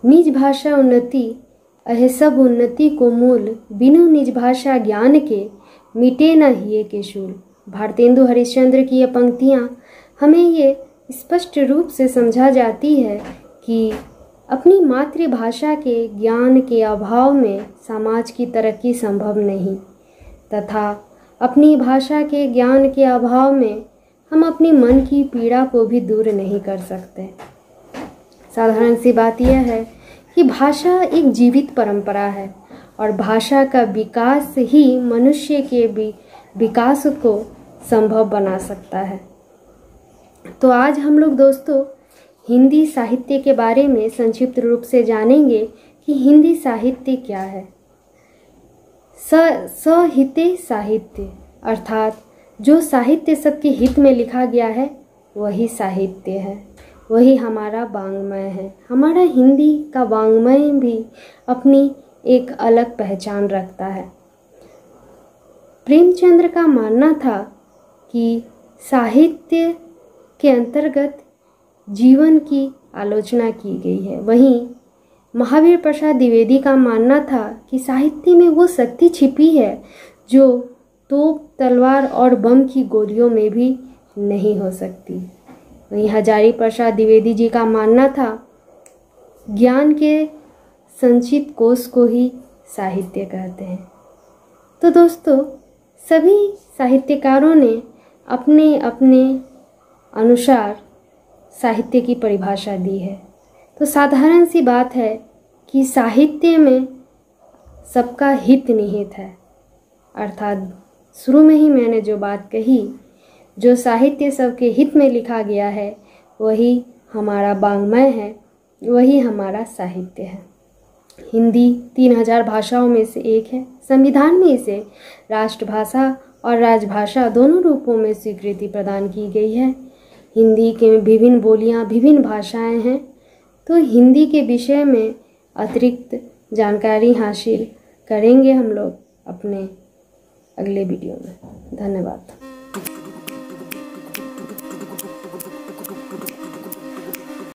निज भाषा उन्नति अह सब उन्नति को मूल, बिनु निज भाषा ज्ञान के मिटे न हिये के शूल। भारतेंदु हरिश्चंद्र की ये पंक्तियाँ हमें ये स्पष्ट रूप से समझा जाती है कि अपनी मातृभाषा के ज्ञान के अभाव में समाज की तरक्की संभव नहीं, तथा अपनी भाषा के ज्ञान के अभाव में हम अपनी मन की पीड़ा को भी दूर नहीं कर सकते। साधारण सी बात यह है कि भाषा एक जीवित परंपरा है और भाषा का विकास ही मनुष्य के विकास को संभव बना सकता है। तो आज हम लोग दोस्तों हिंदी साहित्य के बारे में संक्षिप्त रूप से जानेंगे कि हिंदी साहित्य क्या है। सहिते साहित्य अर्थात जो साहित्य सबके हित में लिखा गया है वही साहित्य है, वही हमारा वाङ्मय है। हमारा हिंदी का वाङ्मय भी अपनी एक अलग पहचान रखता है। प्रेमचंद्र का मानना था कि साहित्य के अंतर्गत जीवन की आलोचना की गई है। वहीं महावीर प्रसाद द्विवेदी का मानना था कि साहित्य में वो शक्ति छिपी है जो तोप, तलवार और बम की गोलियों में भी नहीं हो सकती। वहीं हजारी प्रसाद द्विवेदी जी का मानना था ज्ञान के संचित कोश को ही साहित्य कहते हैं। तो दोस्तों सभी साहित्यकारों ने अपने अपने अनुसार साहित्य की परिभाषा दी है। तो साधारण सी बात है कि साहित्य में सबका हित निहित है, अर्थात शुरू में ही मैंने जो बात कही, जो साहित्य सबके हित में लिखा गया है वही हमारा वाङ्मय है, वही हमारा साहित्य है। हिंदी 3000 भाषाओं में से एक है। संविधान में इसे राष्ट्रभाषा और राजभाषा दोनों रूपों में स्वीकृति प्रदान की गई है। हिंदी के विभिन्न बोलियां, विभिन्न भाषाएं हैं। तो हिंदी के विषय में अतिरिक्त जानकारी हासिल करेंगे हम लोग अपने अगले वीडियो में। धन्यवाद।